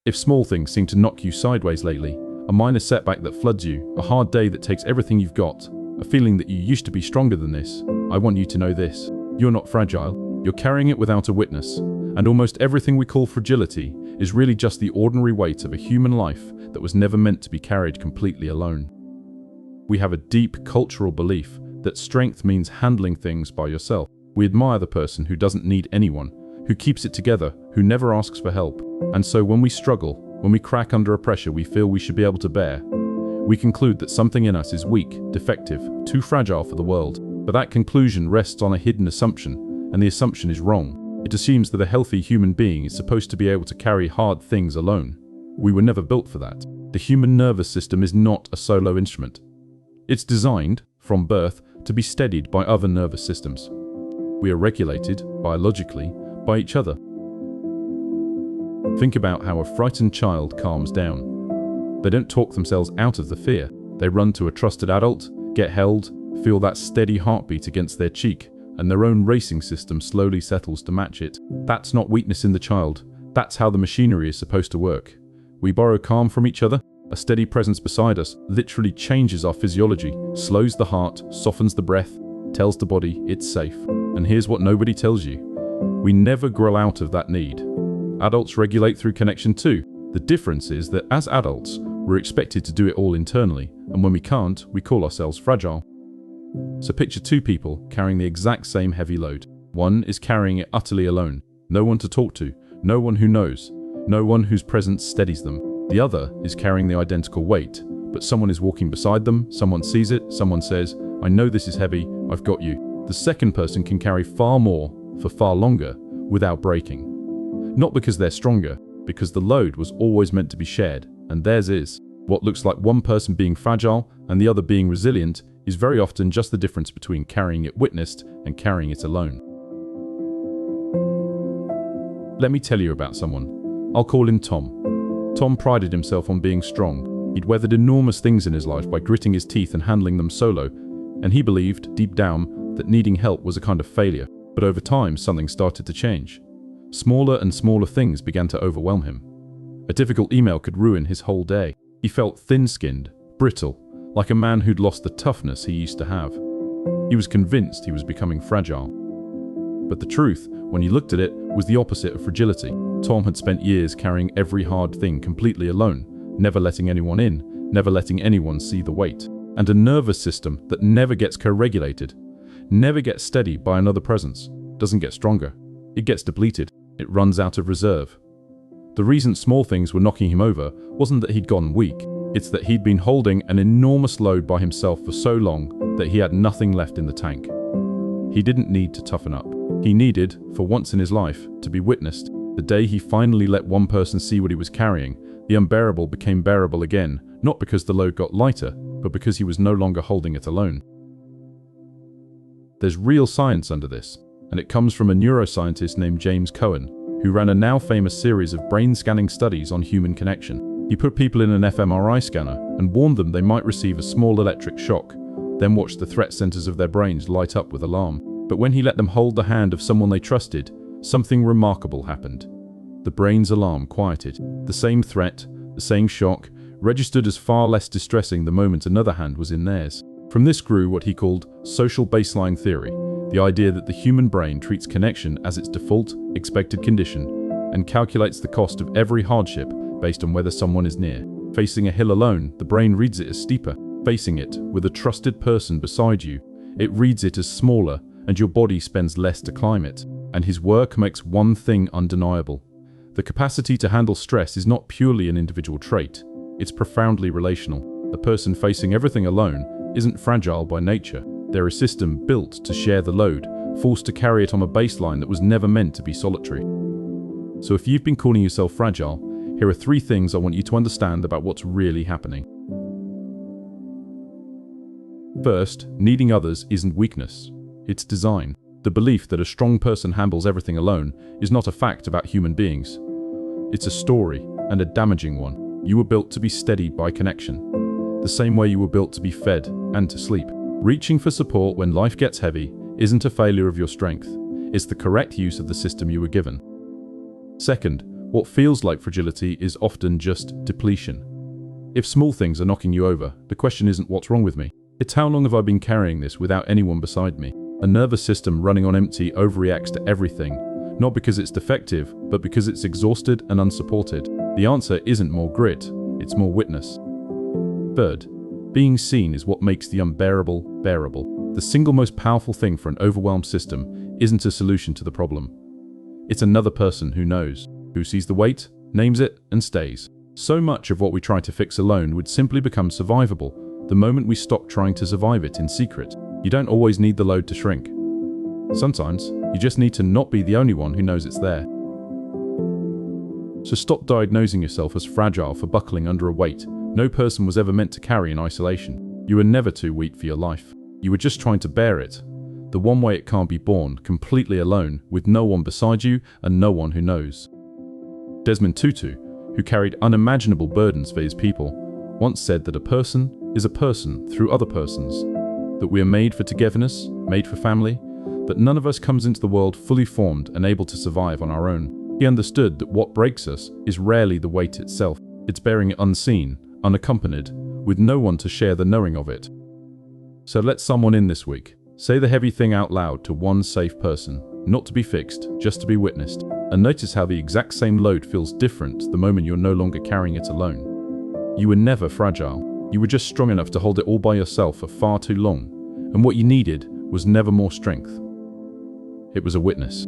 If small things seem to knock you sideways lately, a minor setback that floods you, a hard day that takes everything you've got, a feeling that you used to be stronger than this, I want you to know this. You're not fragile. You're carrying it without a witness. And almost everything we call fragility is really just the ordinary weight of a human life that was never meant to be carried completely alone. We have a deep cultural belief that strength means handling things by yourself. We admire the person who doesn't need anyone, who keeps it together, who never asks for help. And so when we struggle, when we crack under a pressure we feel we should be able to bear, we conclude that something in us is weak, defective, too fragile for the world. But that conclusion rests on a hidden assumption, and the assumption is wrong. It assumes that a healthy human being is supposed to be able to carry hard things alone. We were never built for that. The human nervous system is not a solo instrument. It's designed, from birth, to be steadied by other nervous systems. We are regulated, biologically, by each other. Think about how a frightened child calms down. They don't talk themselves out of the fear. They run to a trusted adult, get held, feel that steady heartbeat against their cheek, and their own racing system slowly settles to match it. That's not weakness in the child. That's how the machinery is supposed to work. We borrow calm from each other. A steady presence beside us literally changes our physiology, slows the heart, softens the breath, tells the body it's safe. And here's what nobody tells you. We never grow out of that need. Adults regulate through connection too. The difference is that as adults, we're expected to do it all internally, and when we can't, we call ourselves fragile. So picture two people carrying the exact same heavy load. One is carrying it utterly alone. No one to talk to, no one who knows, no one whose presence steadies them. The other is carrying the identical weight, but someone is walking beside them, someone sees it, someone says, I know this is heavy, I've got you. The second person can carry far more, for far longer, without breaking. Not because they're stronger, because the load was always meant to be shared, and theirs is. What looks like one person being fragile and the other being resilient is very often just the difference between carrying it witnessed and carrying it alone. Let me tell you about someone. I'll call him Tom. Tom prided himself on being strong. He'd weathered enormous things in his life by gritting his teeth and handling them solo, and he believed, deep down, that needing help was a kind of failure. But over time, something started to change. Smaller and smaller things began to overwhelm him. A difficult email could ruin his whole day. He felt thin-skinned, brittle, like a man who'd lost the toughness he used to have. He was convinced he was becoming fragile. But the truth, when you looked at it, was the opposite of fragility. Tom had spent years carrying every hard thing completely alone, never letting anyone in, never letting anyone see the weight. And a nervous system that never gets co-regulated, never gets steady by another presence, doesn't get stronger. It gets depleted. It runs out of reserve. The reason small things were knocking him over wasn't that he'd gone weak. It's that he'd been holding an enormous load by himself for so long that he had nothing left in the tank. He didn't need to toughen up. He needed, for once in his life, to be witnessed. The day he finally let one person see what he was carrying, the unbearable became bearable again, not because the load got lighter, but because he was no longer holding it alone. There's real science under this, and it comes from a neuroscientist named James Cohen, who ran a now famous series of brain scanning studies on human connection. He put people in an fMRI scanner and warned them they might receive a small electric shock, then watched the threat centers of their brains light up with alarm. But when he let them hold the hand of someone they trusted, something remarkable happened. The brain's alarm quieted. The same threat, the same shock, registered as far less distressing the moment another hand was in theirs. From this grew what he called social baseline theory, the idea that the human brain treats connection as its default, expected condition, and calculates the cost of every hardship based on whether someone is near. Facing a hill alone, the brain reads it as steeper. Facing it, with a trusted person beside you, it reads it as smaller, and your body spends less to climb it. And his work makes one thing undeniable. The capacity to handle stress is not purely an individual trait, it's profoundly relational. The person facing everything alone isn't fragile by nature. They're a system built to share the load, forced to carry it on a baseline that was never meant to be solitary. So if you've been calling yourself fragile, here are 3 things I want you to understand about what's really happening. First, needing others isn't weakness, it's design. The belief that a strong person handles everything alone is not a fact about human beings. It's a story, and a damaging one. You were built to be steadied by connection, the same way you were built to be fed and to sleep. Reaching for support when life gets heavy isn't a failure of your strength, it's the correct use of the system you were given. Second, What feels like fragility is often just depletion. If small things are knocking you over, the question isn't what's wrong with me. It's how long have I been carrying this without anyone beside me? A nervous system running on empty overreacts to everything, not because it's defective, but because it's exhausted and unsupported. The answer isn't more grit, it's more witness. Third, being seen is what makes the unbearable bearable. The single most powerful thing for an overwhelmed system isn't a solution to the problem. It's another person who knows, who sees the weight, names it, and stays. So much of what we try to fix alone would simply become survivable the moment we stop trying to survive it in secret. You don't always need the load to shrink. Sometimes, you just need to not be the only one who knows it's there. So stop diagnosing yourself as fragile for buckling under a weight no person was ever meant to carry in isolation. You were never too weak for your life. You were just trying to bear it, the one way it can't be borne, completely alone, with no one beside you and no one who knows. Desmond Tutu, who carried unimaginable burdens for his people, once said that a person is a person through other persons, that we are made for togetherness, made for family, but none of us comes into the world fully formed and able to survive on our own. He understood that what breaks us is rarely the weight itself. It's bearing it unseen, unaccompanied, with no one to share the knowing of it. So let someone in this week. Say the heavy thing out loud to one safe person, not to be fixed, just to be witnessed, and notice how the exact same load feels different the moment you're no longer carrying it alone. You were never fragile. You were just strong enough to hold it all by yourself for far too long, and what you needed was never more strength. It was a witness.